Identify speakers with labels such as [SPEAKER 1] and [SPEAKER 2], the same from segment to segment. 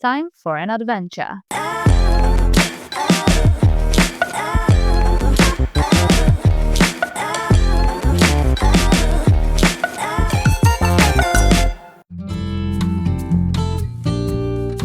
[SPEAKER 1] Time for an adventure.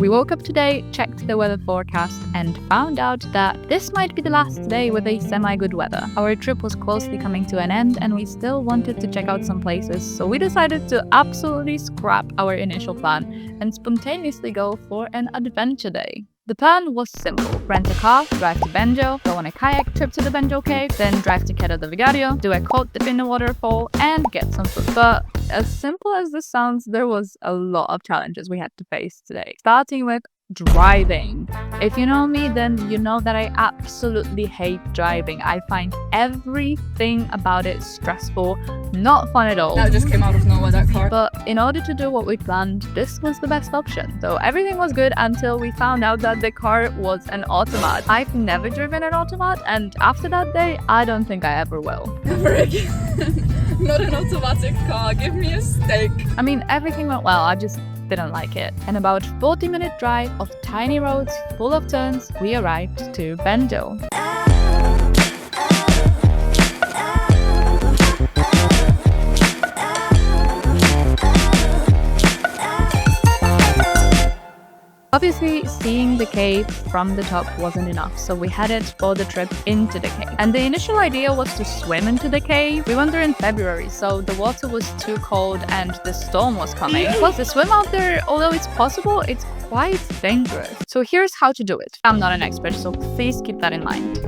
[SPEAKER 1] We woke up today, checked the weather forecast, and found out that this might be the last day with a semi-good weather. Our trip was closely coming to an end, and we still wanted to check out some places, so we decided to absolutely scrap our initial plan and spontaneously go for an adventure day. The plan was simple: rent a car, drive to Benagil, go on a kayak trip to the Benagil Cave, then drive to Queda the Vigario, do a cold dip in the waterfall, and get some food. But as simple as this sounds, there was a lot of challenges we had to face today. Starting with driving. If you know me, then you know that I absolutely hate driving. I find everything about it stressful, not fun at all.
[SPEAKER 2] That just came out of nowhere, that car.
[SPEAKER 1] But in order to do what we planned, this was the best option. So everything was good until we found out that the car was an automat. I've never driven an automat, and after that day, I don't think I ever will.
[SPEAKER 2] Never again. Not an automatic car, give me a steak.
[SPEAKER 1] I mean, everything went well, I just didn't like it. And about 40-minute drive of tiny roads full of turns, we arrived to Benagil. Obviously, seeing the cave from the top wasn't enough, so we headed for the trip into the cave. And the initial idea was to swim into the cave. We went there in February, so the water was too cold and the storm was coming. Plus, the swim out there, although it's possible, it's quite dangerous. So here's how to do it. I'm not an expert, so please keep that in mind.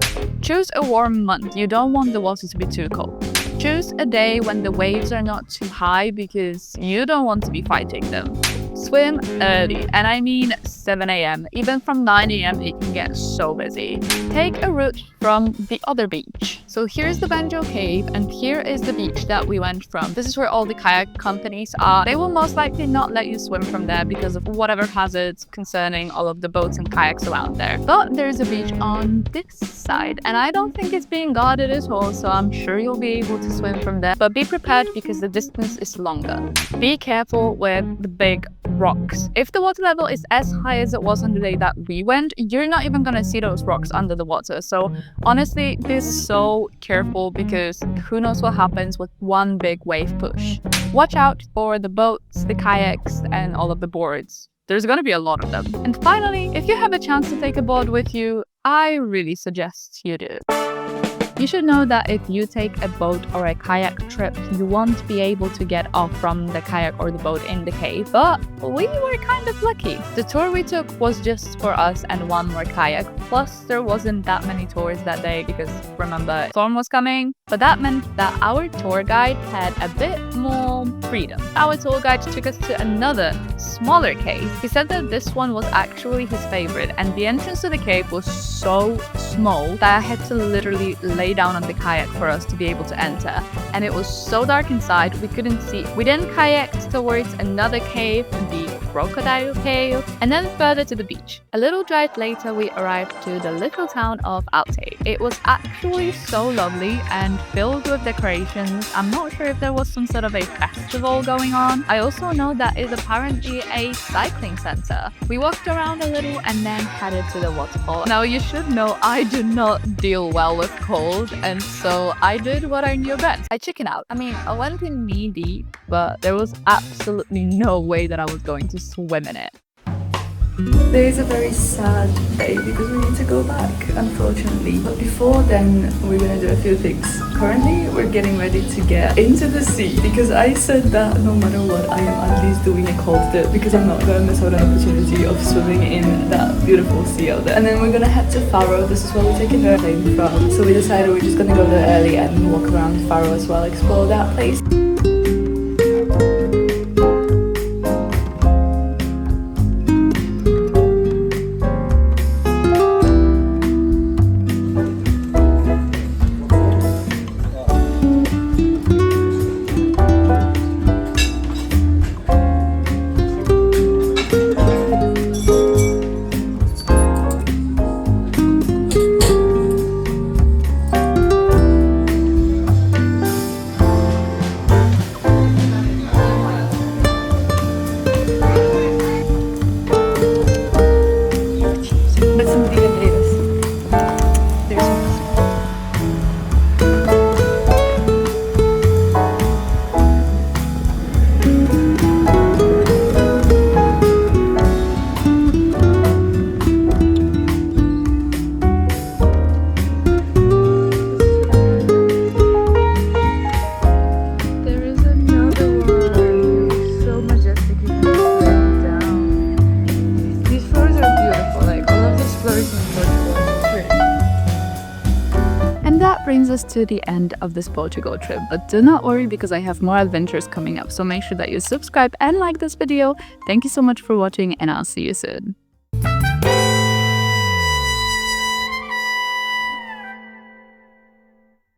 [SPEAKER 1] Choose a warm month. You don't want the water to be too cold. Choose a day when the waves are not too high because you don't want to be fighting them. Swim early, and I mean 7 a.m. Even from 9 a.m. it can get so busy. Take a route from the other beach. So here's the Benagil Cave, and here is the beach that we went from. This is where all the kayak companies are. They will most likely not let you swim from there because of whatever hazards concerning all of the boats and kayaks around there. But there's a beach on this side, and I don't think it's being guarded at all, so I'm sure you'll be able to swim from there. But be prepared because the distance is longer. Be careful with the big rocks. If the water level is as high as it was on the day that we went, you're not even gonna see those rocks under the water. So honestly, be so careful because who knows what happens with one big wave push. Watch out for the boats, the kayaks, and all of the boards. There's gonna be a lot of them. And finally, if you have a chance to take a board with you, I really suggest you do. You should know that if you take a boat or a kayak trip, you won't be able to get off from the kayak or the boat in the cave, but we were kind of lucky. The tour we took was just for us and one more kayak, plus there wasn't that many tours that day because remember, storm was coming, but that meant that our tour guide had a bit more freedom. Our tour guide took us to another, smaller cave. He said that this one was actually his favorite, and the entrance to the cave was so small that I had to literally lay down on the kayak for us to be able to enter, and it was so dark inside we couldn't see. We then kayaked towards another cave, the Crocodile Cave, and then further to the beach. A little drive later we arrived to the little town of Alte. It was actually so lovely and filled with decorations. I'm not sure if there was some sort of a festival going on. I also know that it's apparently a cycling center. We walked around a little and then headed to the waterfall. Now you should know I do not deal well with cold, and so I did what I knew best. I chickened out. I mean, I went in knee deep, but there was absolutely no way that I was going to swim in it.
[SPEAKER 2] Today is a very sad day because we need to go back, unfortunately. But before then, we're gonna do a few things. Currently, we're getting ready to get into the sea because I said that no matter what, I am at least doing a cold dip because I'm not gonna miss out an opportunity of swimming in that beautiful sea out there. And then we're gonna head to Faro. This is where we're taking the plane from. So we decided we're just gonna go there early and walk around Faro as well, explore that place.
[SPEAKER 1] to the end of this Portugal trip. But do not worry, because I have more adventures coming up, so make sure that you subscribe and like this video. Thank you so much for watching, and I'll see you soon.